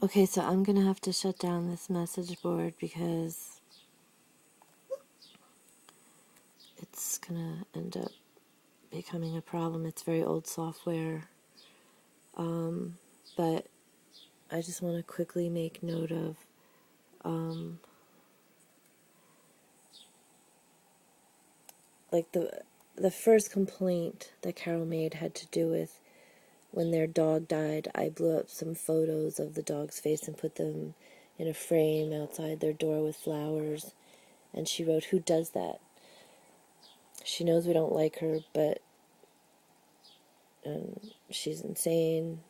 Okay, so I'm gonna have to shut down this message board because it's gonna end up becoming a problem. It's very old software. But I just want to quickly make note of like the first complaint that Carol made had to do with when their dog died. I blew up some photos of the dog's face and put them in a frame outside their door with flowers. And she wrote, "Who does that? She knows we don't like her, but she's insane.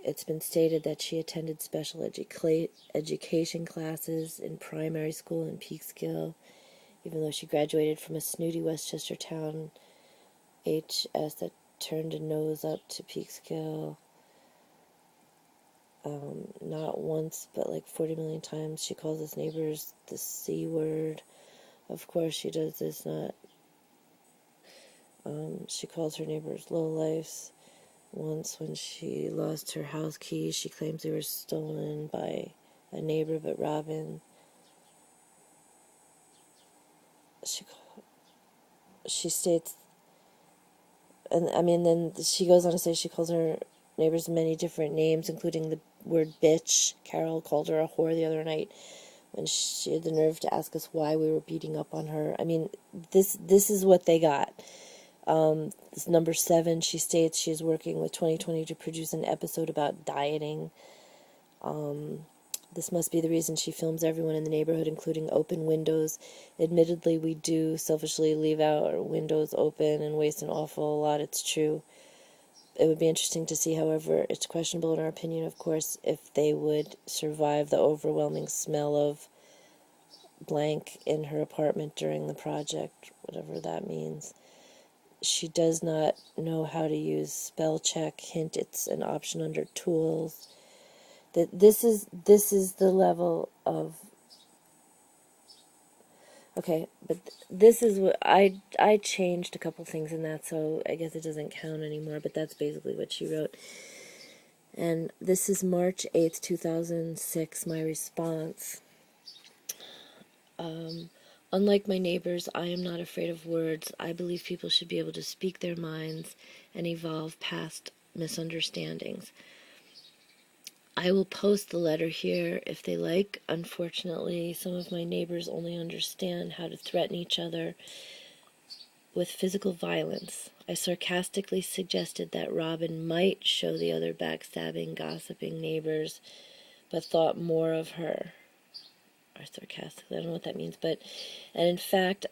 It's been stated that she attended special education classes in primary school in Peekskill, even though she graduated from a snooty Westchester town HS that turned a nose up to Peekskill. Not once, but like 40 million times. She calls his neighbors the C word. Of course she does this, not... she calls her neighbors lowlifes. Once when she lost her house keys, she claims they were stolen by a neighbor, but Robin... She states... And I mean, then she goes on to say she calls her neighbors many different names, including the word bitch. Carol called her a whore the other night when she had the nerve to ask us why we were beating up on her. I mean, this is what they got. This number 7, she states she is working with 2020 to produce an episode about dieting. This must be the reason she films everyone in the neighborhood, including open windows. Admittedly, we do selfishly leave our windows open and waste an awful lot, it's true. It would be interesting to see, however, it's questionable in our opinion, of course, if they would survive the overwhelming smell of blank in her apartment during the project, whatever that means. She does not know how to use spell check. Hint, it's an option under tools. That this is the level of... Okay, but this is what I changed a couple things in that, so I guess it doesn't count anymore, but that's basically what she wrote. And this is March 8th, 2006, my response. Unlike my neighbors, I am not afraid of words. I believe people should be able to speak their minds and evolve past misunderstandings. I will post the letter here if they like. Unfortunately, some of my neighbors only understand how to threaten each other with physical violence. I sarcastically suggested that Robin might show the other backstabbing, gossiping neighbors, but thought more of her. Or sarcastically, I don't know what that means, but... And in fact,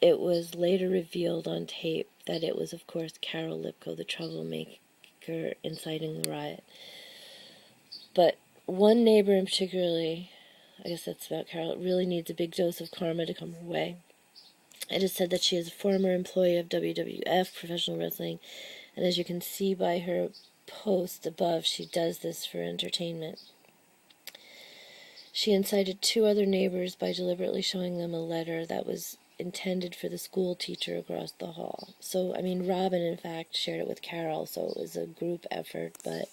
it was later revealed on tape that it was, of course, Carol Lipko, the troublemaker, inciting the riot. But one neighbor in particularly, I guess that's about Carol, really needs a big dose of karma to come her way. It is said that she is a former employee of WWF, professional wrestling, and as you can see by her post above, she does this for entertainment. She incited 2 other neighbors by deliberately showing them a letter that was intended for the school teacher across the hall. So, I mean, Robin, in fact, shared it with Carol, so it was a group effort, but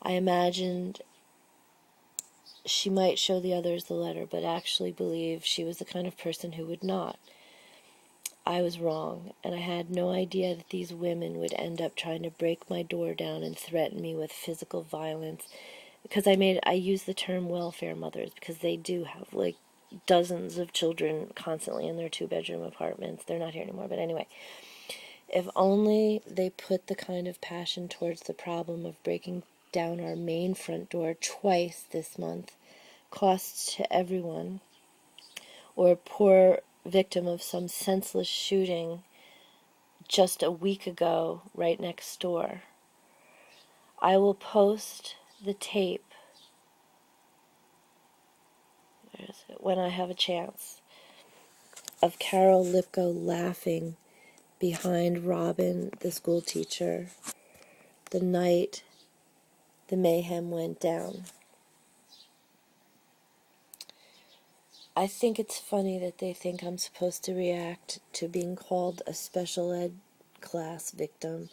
I imagined she might show the others the letter, but actually believe she was the kind of person who would not. I was wrong, and I had no idea that these women would end up trying to break my door down and threaten me with physical violence. Because I use the term welfare mothers because they do have like dozens of children constantly in their 2-bedroom apartments. They're not here anymore, but anyway. If only they put the kind of passion towards the problem of breaking down our main front door twice this month, costs to everyone, or a poor victim of some senseless shooting just a week ago right next door. I will post the tape when I have a chance of Carol Lipko laughing behind Robin, the school teacher, the night the mayhem went down. I think it's funny that they think I'm supposed to react to being called a special ed class victim,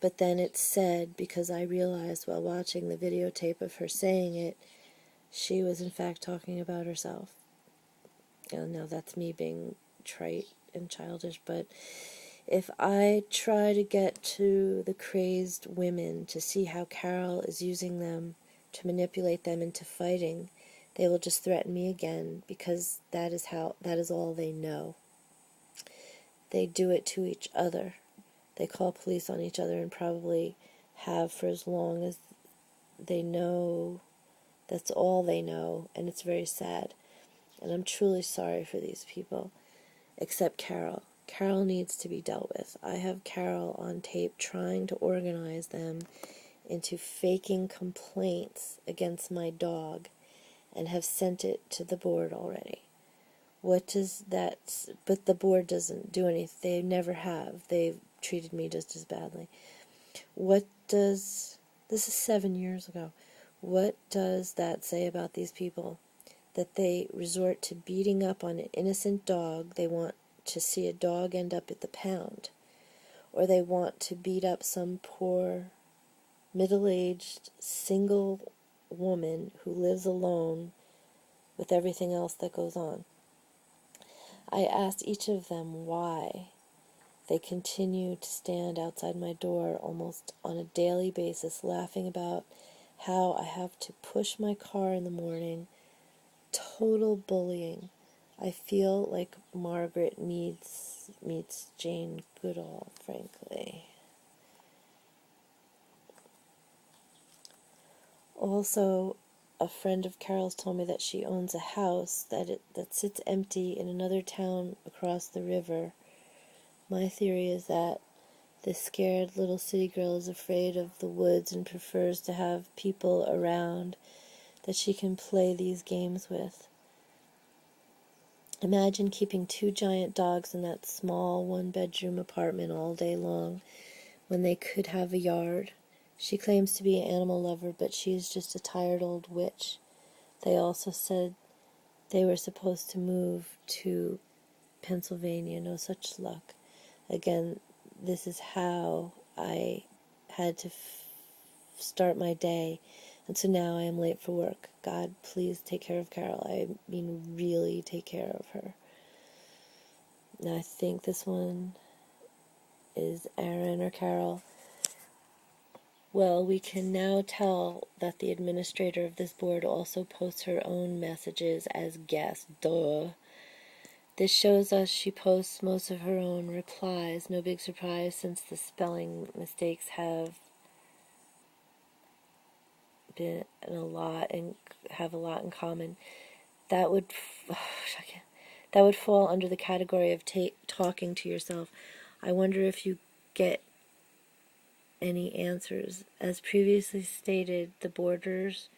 But then it's said, because I realized while watching the videotape of her saying it, she was in fact talking about herself. Now that's me being trite and childish, but if I try to get to the crazed women to see how Carol is using them to manipulate them into fighting, they will just threaten me again, because that is all they know. They do it to each other. They call police on each other and probably have for as long as they know. That's all they know, and it's very sad. And I'm truly sorry for these people, except Carol. Carol needs to be dealt with. I have Carol on tape trying to organize them into faking complaints against my dog and have sent it to the board already. What does that... But the board doesn't do anything. They never have. They've treated me just as badly. What does... This is 7 years ago. What does that say about these people? That they resort to beating up on an innocent dog. They want to see a dog end up at the pound. Or they want to beat up some poor, middle-aged, single woman who lives alone with everything else that goes on. I asked each of them why they continue to stand outside my door almost on a daily basis, laughing about how I have to push my car in the morning. Total bullying. I feel like Margaret meets Jane Goodall, frankly. Also, a friend of Carol's told me that she owns a house that sits empty in another town across the river. My theory is that this scared little city girl is afraid of the woods and prefers to have people around that she can play these games with. Imagine keeping 2 giant dogs in that small 1-bedroom apartment all day long when they could have a yard. She claims to be an animal lover, but she is just a tired old witch. They also said they were supposed to move to Pennsylvania. No such luck. Again, this is how I had to start my day, and so now I am late for work. God, please take care of Carol. I mean, really take care of her. Now, I think this one is Aaron or Carol. Well, we can now tell that the administrator of this board also posts her own messages as guest. Duh. This shows us she posts most of her own replies. No big surprise, since the spelling mistakes have been a lot and have a lot in common. That would fall under the category of talking to yourself. I wonder if you get any answers. As previously stated, the boarders